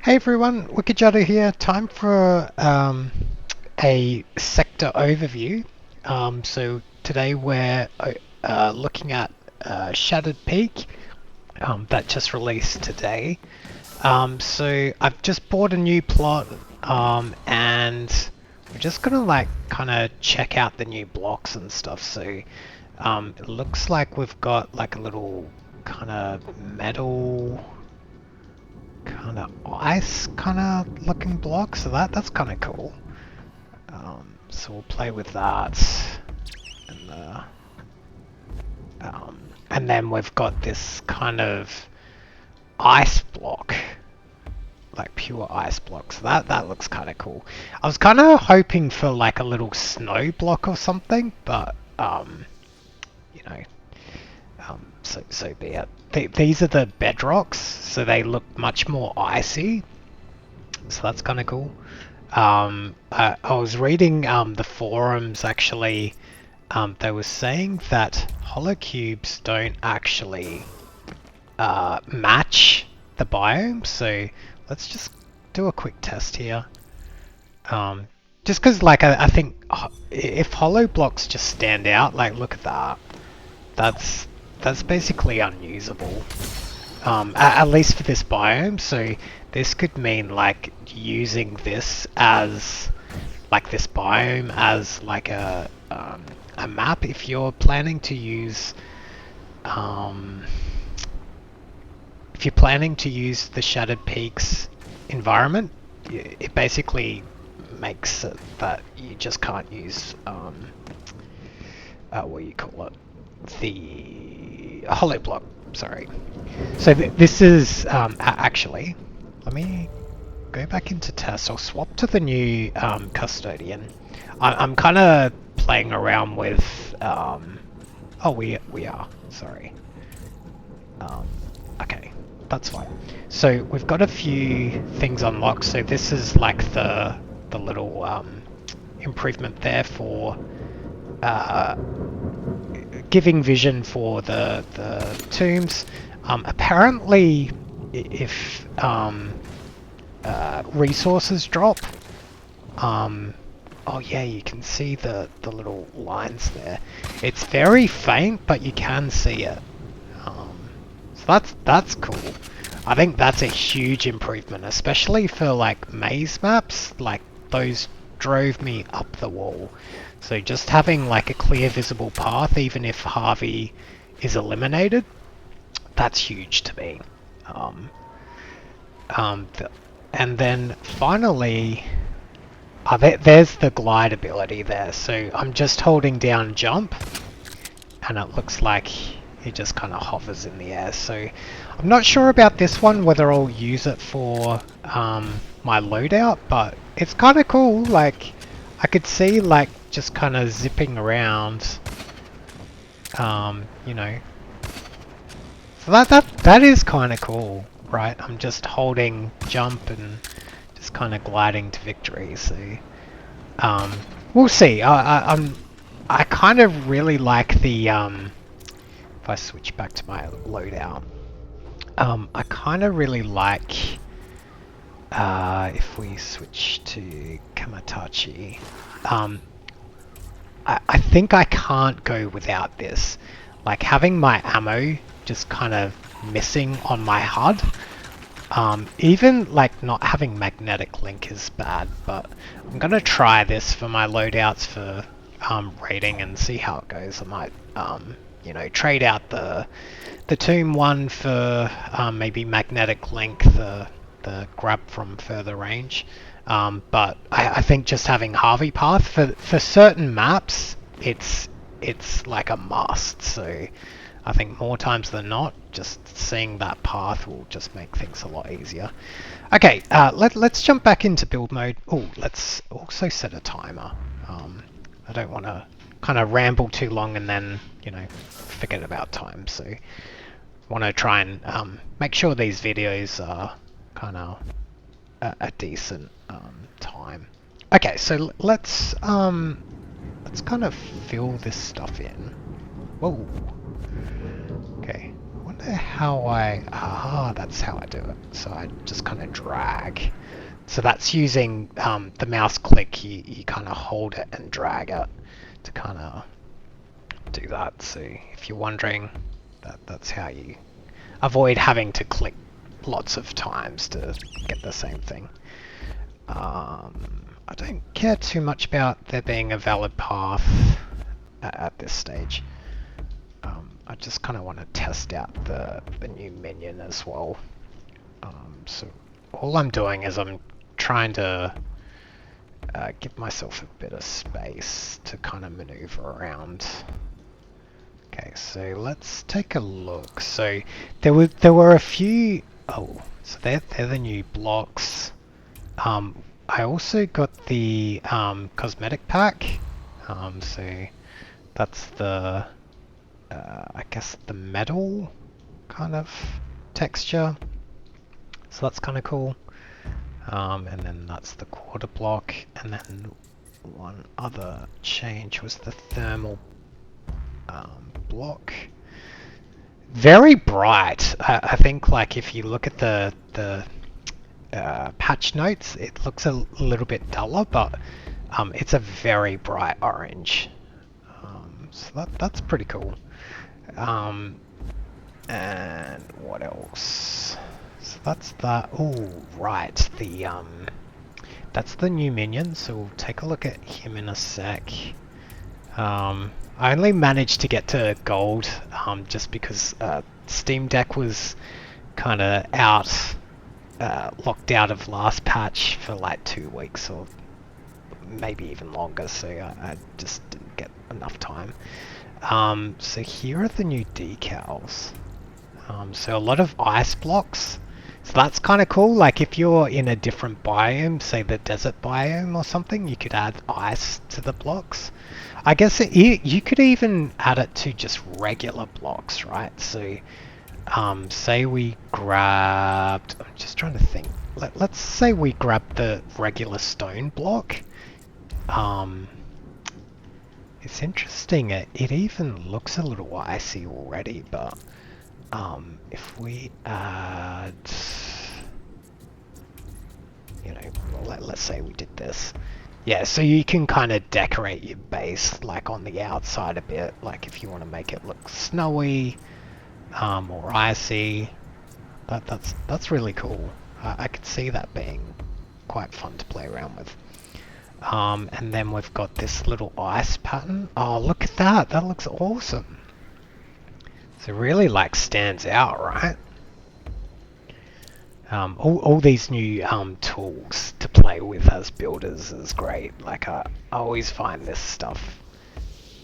Hey everyone, Wikijada here. Time for a sector overview. So today we're looking at Shattered Peak that just released today. So I've just bought a new plot and we're just gonna like kind of check out the new blocks and stuff. So it looks like we've got like a little kind of metal kind of ice kind of looking block, so that's kind of cool. So we'll play with that, and and then we've got this kind of ice block, like pure ice block. So that looks kind of cool. I was kind of hoping for like a little snow block or something, but you know, so be it. These are the bedrocks, so they look much more icy. So that's kind of cool. I was reading the forums actually. They were saying that hollow cubes don't actually match the biome. So let's just do a quick test here. Just because, like, I think if hollow blocks just stand out, like, look at that. That's basically unusable. At least for this biome. So this could mean like using this as like this biome as like a map if you're planning to use if you're planning to use the Shattered Peaks environment. It basically makes it that you just can't use what do you call it, the hollow block. Sorry. So this is actually, let me go back into test. I'll swap to the new Custodian. I'm kind of playing around with. Oh, we are. Sorry. Okay, that's fine. So we've got a few things unlocked. So this is like the little improvement there for giving vision for the tombs. Apparently, if resources drop, oh yeah, you can see the little lines there. It's very faint, but you can see it. So that's cool. I think that's a huge improvement, especially for like maze maps. Like those drove me up the wall. So just having like a clear visible path, even if Harvey is eliminated, that's huge to me. Um, and then finally, there's the glide ability there. So I'm just holding down jump, and it looks like he just kind of hovers in the air. So I'm not sure about this one, whether I'll use it for my loadout, but it's kind of cool. Like I could see like just kind of zipping around, you know. So that is kind of cool, right? I'm just holding jump and just kind of gliding to victory. So we'll see. I kind of really like the if I switch back to my loadout, I kind of really like if we switch to Kamatachi. I think I can't go without this. Like having my ammo just kind of missing on my HUD. Even like not having magnetic link is bad, but I'm gonna try this for my loadouts for raiding and see how it goes. I might you know, trade out the tomb one for maybe magnetic link, the grab from further range. But I think just having Harvey path for certain maps, it's like a must. So I think more times than not, just seeing that path will just make things a lot easier. Okay, let's jump back into build mode. Oh, let's also set a timer. I don't want to kind of ramble too long and then, you know, forget about time. So I want to try and make sure these videos are kind of a decent time. Okay, so let's kind of fill this stuff in. Whoa. Okay, what wonder how I... Ah, that's how I do it. So I just kind of drag. So that's using the mouse click. You kind of hold it and drag it to kind of do that. So if you're wondering, that's how you avoid having to click lots of times to get the same thing. I don't care too much about there being a valid path at this stage. I just kind of want to test out the new minion as well. So all I'm doing is I'm trying to give myself a bit of space to kind of maneuver around. Okay, so let's take a look. So there were a few... Oh, so they're the new blocks. I also got the cosmetic pack. So that's the... I guess the metal kind of texture. So that's kind of cool. And then that's the quarter block. And then one other change was the thermal block. Very bright. I think like if you look at the patch notes, it looks a little bit duller, but it's a very bright orange. So that's pretty cool. And what else? So that's that. Oh, right. That's the new minion. So we'll take a look at him in a sec. I only managed to get to gold just because Steam Deck was kind of locked out of last patch for like 2 weeks or maybe even longer. So I just didn't get enough time. So here are the new decals. So a lot of ice blocks. So that's kind of cool. Like if you're in a different biome, say the desert biome or something, you could add ice to the blocks. I guess you could even add it to just regular blocks, right? So say we grabbed... I'm just trying to think. Let's say we grabbed the regular stone block. It's interesting. It even looks a little icy already, but if we add, let's say we did this. Yeah, so you can kind of decorate your base like on the outside a bit, like if you want to make it look snowy or icy. That's really cool. I could see that being quite fun to play around with. And then we've got this little ice pattern. Oh, look at that. That looks awesome. So it really like stands out, right? All these new tools to play with as builders is great. Like I always find this stuff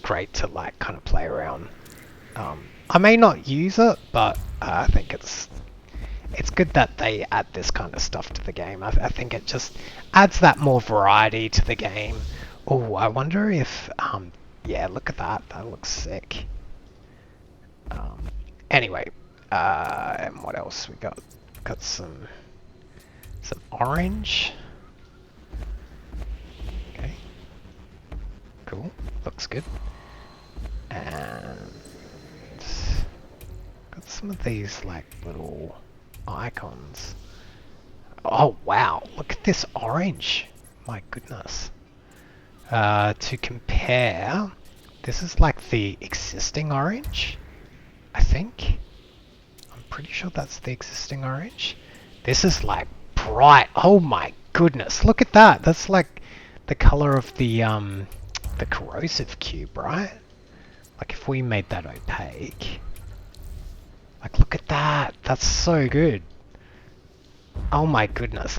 great to like kind of play around. I may not use it, but I think it's good that they add this kind of stuff to the game. I think it just adds that more variety to the game. Oh, I wonder if yeah, look at that. That looks sick. Anyway, and what else we got? Got some orange. Okay, cool. Looks good. And got some of these like little icons. Oh wow! Look at this orange. My goodness. To compare, this is like the existing orange. I think. I'm pretty sure that's the existing orange. This is like bright. Oh my goodness. Look at that. That's like the color of the corrosive cube, right? Like if we made that opaque. Like look at that. That's so good. Oh my goodness.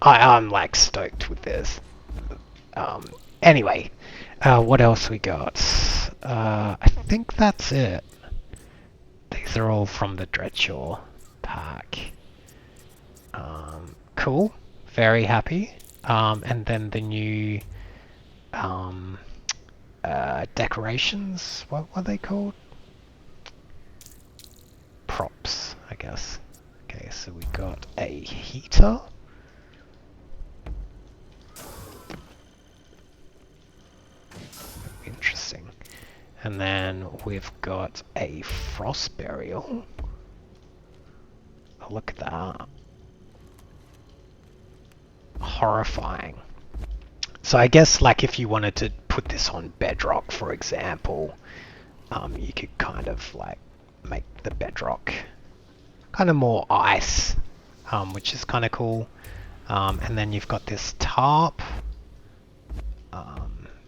I'm like stoked with this. Anyway, what else we got? I think that's it. These are all from the Dreadshaw pack. Cool. Very happy. And then the new decorations. What are they called? Props, I guess. Okay, so we got a heater. Interesting. And then we've got a frost burial. look at that. Horrifying. So I guess like if you wanted to put this on bedrock, for example, you could kind of like make the bedrock kind of more ice, which is kind of cool. And then you've got this tarp.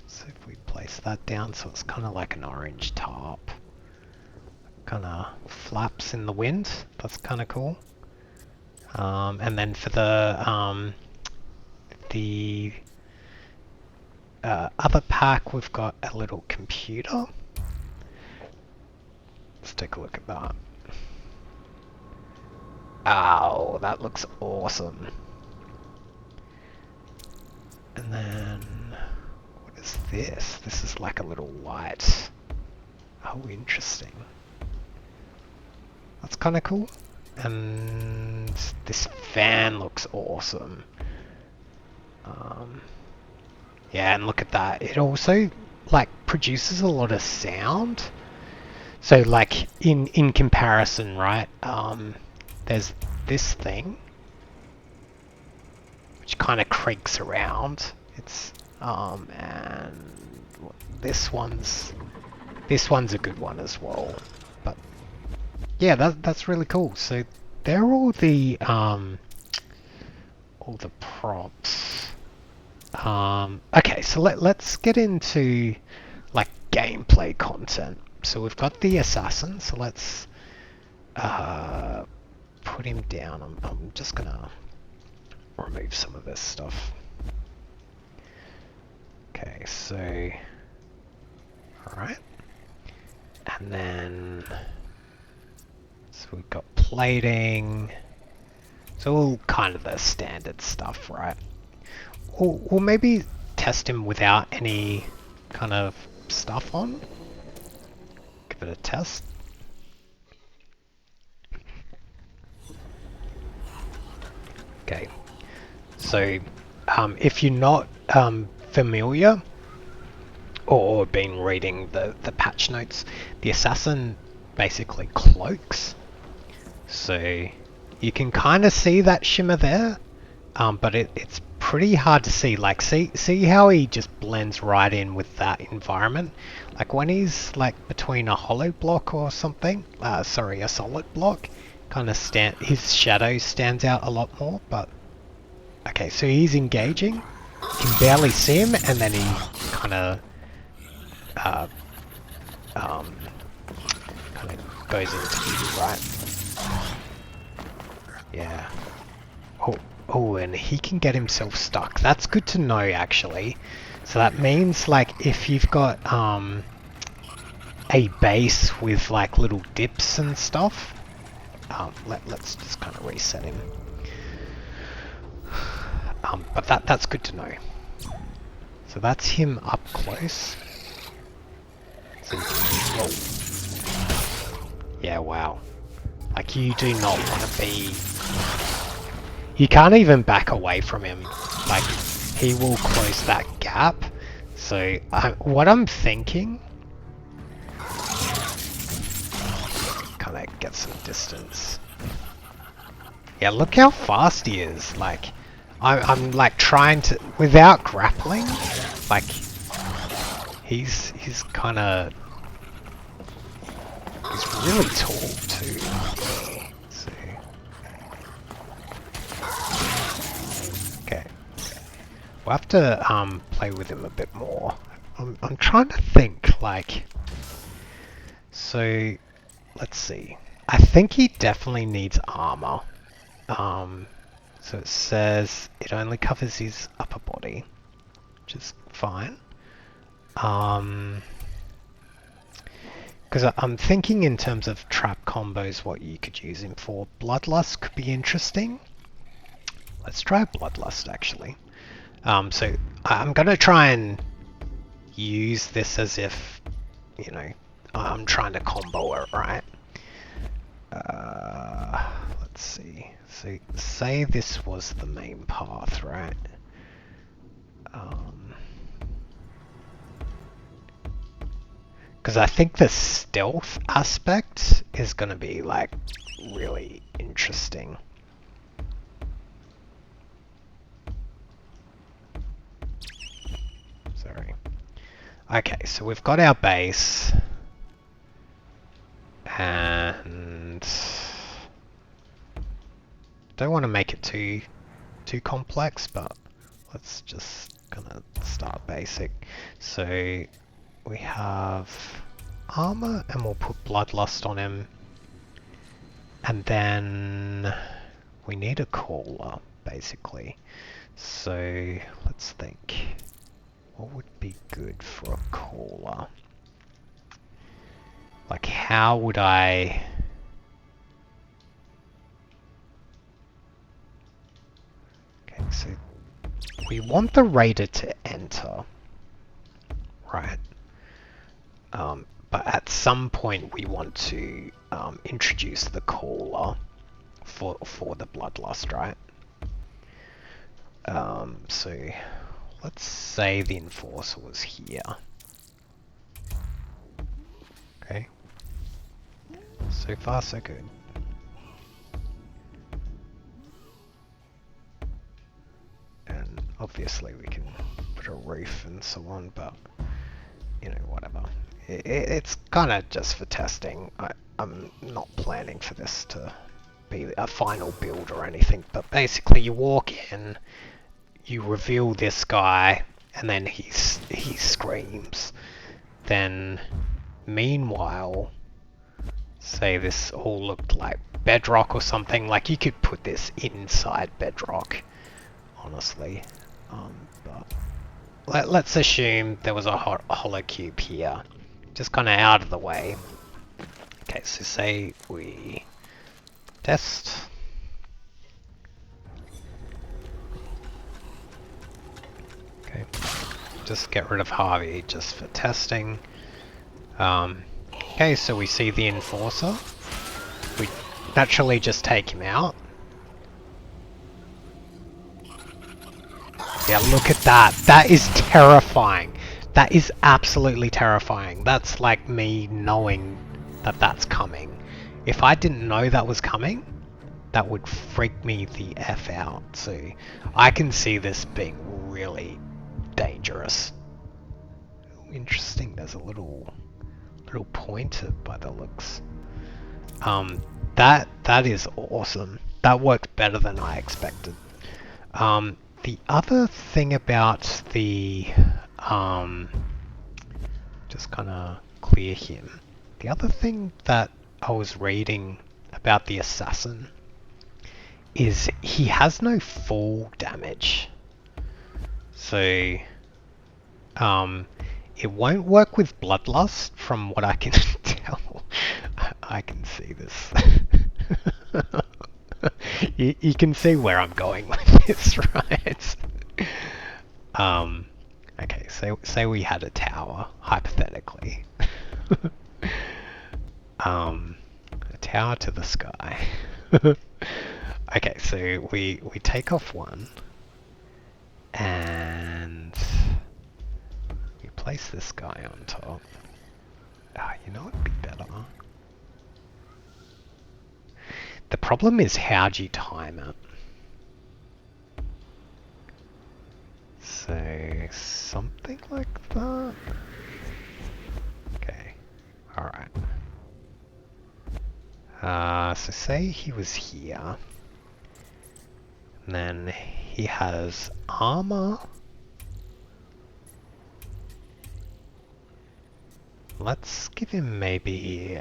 So if we place that down, so it's kind of like an orange tarp. Kind of flaps in the wind. That's kind of cool. And then for the other pack, we've got a little computer. Let's take a look at that. Oh, that looks awesome. And then, what is this? This is like a little light. Oh, interesting. That's kind of cool. And this fan looks awesome. Yeah, and look at that. It also like produces a lot of sound. So like in comparison, right? There's this thing which kind of creaks around. It's and this one's a good one as well. But yeah, that's really cool. So they're all the props. Okay, so let's get into like gameplay content. So we've got the assassin, so let's put him down. I'm just gonna remove some of this stuff. Okay, so alright. And then so we've got plating. So all kind of the standard stuff, right? Or maybe test him without any kind of stuff on. Give it a test. Okay. So, if you're not familiar or been reading the patch notes, the assassin basically cloaks. So you can kind of see that shimmer there, but it's pretty hard to see. Like, see how he just blends right in with that environment. Like when he's like between a hollow block or something, sorry, a solid block, kind of his shadow stands out a lot more. But okay, so he's engaging. You can barely see him, and then he kind of goes into view, right? Yeah. Oh, and he can get himself stuck. That's good to know, actually. So that means, like, if you've got a base with like little dips and stuff, let's just kind of reset him. But that's good to know. So that's him up close. So whoa. Yeah, wow. Like, you do not want to be... You can't even back away from him. Like, he will close that gap. So what I'm thinking... Kind of get some distance. Yeah, look how fast he is. Like, I'm like trying to... Without grappling, like, he's kind of... He's really tall too. Let's see. Okay. We'll have to play with him a bit more. I'm trying to think, like... So, let's see. I think he definitely needs armor. So it says it only covers his upper body, which is fine. Because I'm thinking in terms of trap combos, what you could use him for. Bloodlust could be interesting. Let's try Bloodlust, actually. So I'm going to try and use this as if, you know, I'm trying to combo it, right? Let's see. So say this was the main path, right? Because I think the stealth aspect is going to be like really interesting. Sorry. Okay, so we've got our base. And don't want to make it too complex, but let's just gonna start basic. So we have armor, and we'll put bloodlust on him, and then we need a caller basically. So let's think, what would be good for a caller? Like, how would I... Okay, so we want the raider to enter, right? But at some point we want to introduce the caller for the bloodlust, right? So let's say the enforcer was here. Okay. So far, so good. And obviously we can put a roof and so on, but you know, whatever. It's kind of just for testing. I'm not planning for this to be a final build or anything, but basically you walk in, you reveal this guy, and then he screams. Then, meanwhile, say this all looked like bedrock or something, like you could put this inside bedrock, honestly. But let's assume there was a hollow cube here, just kind of out of the way. Okay, so say we test. Okay, just get rid of Harvey just for testing. Okay, so we see the enforcer. We naturally just take him out. Yeah, look at that. That is terrifying. That is absolutely terrifying. That's like me knowing that that's coming. If I didn't know that was coming, that would freak me the F out. So I can see this being really dangerous. Interesting, there's a little pointer by the looks. That is awesome. That worked better than I expected. The other thing about the just kind of clear him. The other thing that I was reading about the assassin is he has no fall damage. So it won't work with bloodlust from what I can tell. I can see this. You can see where I'm going with this, right? Okay, so say we had a tower, hypothetically. A tower to the sky. Okay, so we take off one, and we place this guy on top. You know what'd be better? The problem is, how do you time it? So something like that. Okay, alright. So say he was here, and then he has armor. Let's give him maybe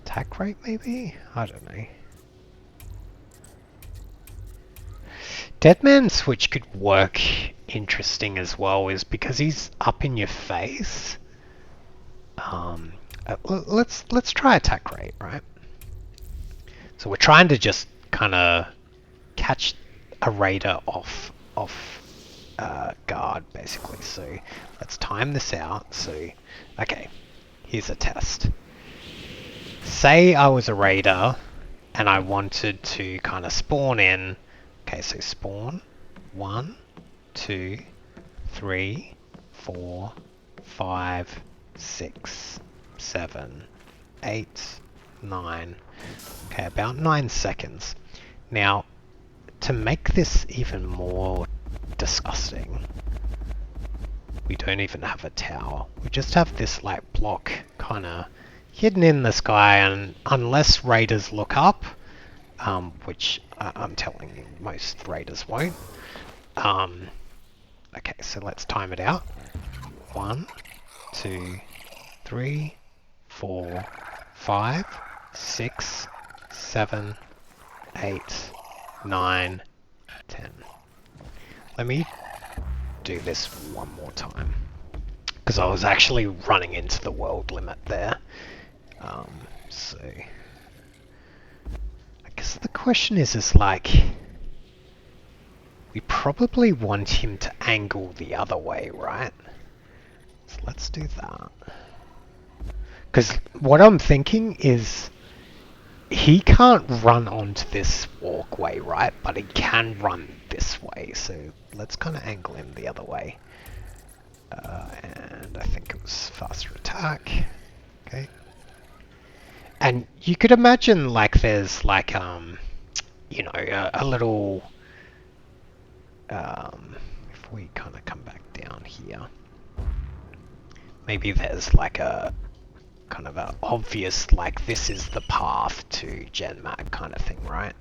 attack rate, maybe? I don't know. Deadman Switch could work interesting as well, is because he's up in your face. Let's try attack rate, right? So we're trying to just kind of catch a raider off guard, basically. So let's time this out. So, okay, here's a test. Say I was a raider and I wanted to kind of spawn in. Okay, so spawn 1, 2, 3, 4, 5, 6, 7, 8, 9. Okay, about 9 seconds. Now, to make this even more disgusting, we don't even have a tower. We just have this like block kind of hidden in the sky, and unless raiders look up, which I'm telling you most raiders won't. Okay, so let's time it out. 1, 2, 3, 4, 5, 6, 7, 8, 9, 10. Let me do this one more time, because I was actually running into the world limit there. So I guess the question is like, we probably want him to angle the other way, right? So let's do that. Because what I'm thinking is, he can't run onto this walkway, right? But he can run this way, so let's kind of angle him the other way. And I think it was faster attack. Okay. And you could imagine like there's like, you know, a little, if we kind of come back down here, maybe there's like a kind of a obvious, like this is the path to GenMag kind of thing, right?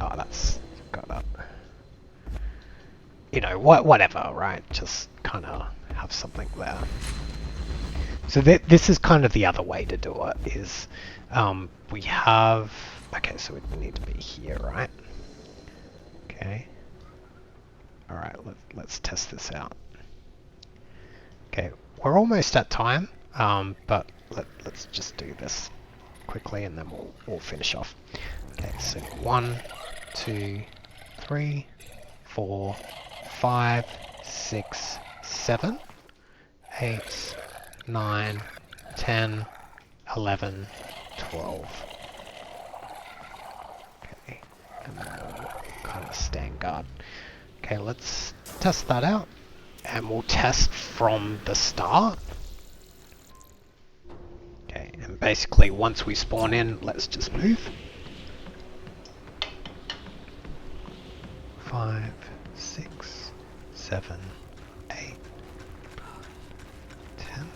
Oh, that's got up. You know, whatever, right? Just kind of have something there. So this is kind of the other way to do it, is we have, okay, so we need to be here, right? Okay. Alright, let's test this out. Okay, we're almost at time, but let's just do this quickly and then we'll finish off. Okay, so 1, 2, 3, 4, 5, 6, 7, 8, 9, 10, 11, 12. Okay, and then we'll kind of stand guard. Okay, let's test that out. And we'll test from the start. Okay, and basically once we spawn in, let's just move. 5, 6, 7, 8, 10.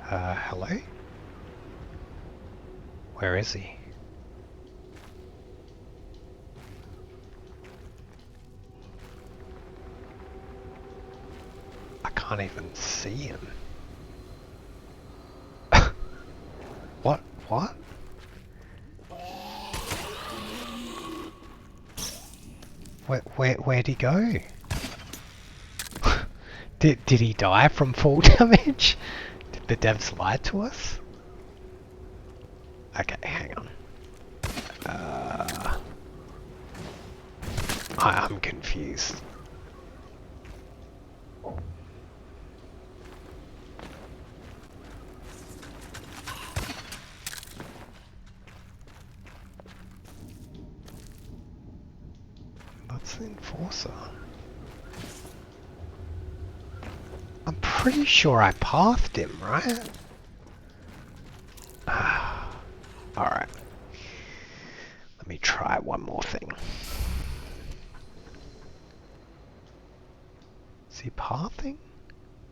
Hello? Where is he? I can't even see him. What? Where'd he go? Did he die from fall damage? Did the devs lie to us? Okay, hang on. I'm confused. That's the enforcer. I'm pretty sure I pathed him, right? Alright. Let me try one more thing. Is he pathing?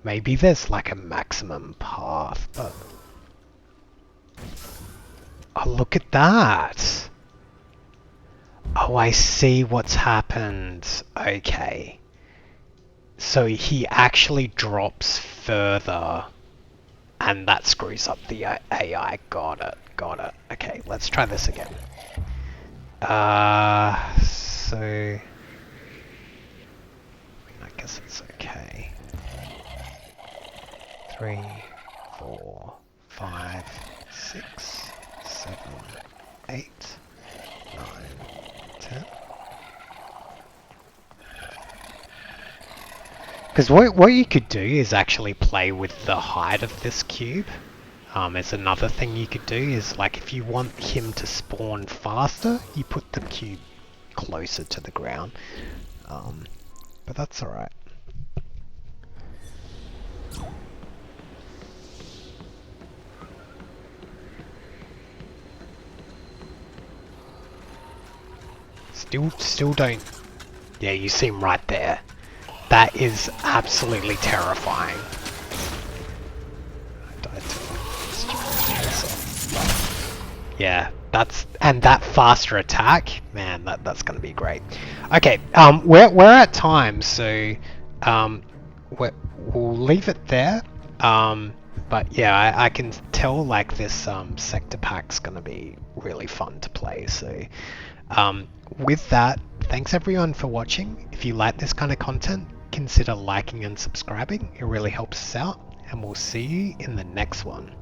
Maybe there's like a maximum path, but... Oh, look at that! Oh, I see what's happened. Okay. So he actually drops further, and that screws up the AI. Got it. Okay, let's try this again. So... I guess it's okay. 3, 4, 5, 6, 7, 8, 9, 10. Because what you could do is actually play with the height of this cube. It's another thing you could do is, like, if you want him to spawn faster, you put the cube closer to the ground. But that's alright. Still don't... Yeah, you see him right there. That is absolutely terrifying. I died to yeah, and that faster attack, man, that's gonna be great. Okay, we're at time, so we'll leave it there. But yeah, I can tell like this sector pack's gonna be really fun to play. So with that, thanks everyone for watching. If you like this kind of content, consider liking and subscribing. It really helps us out, and we'll see you in the next one.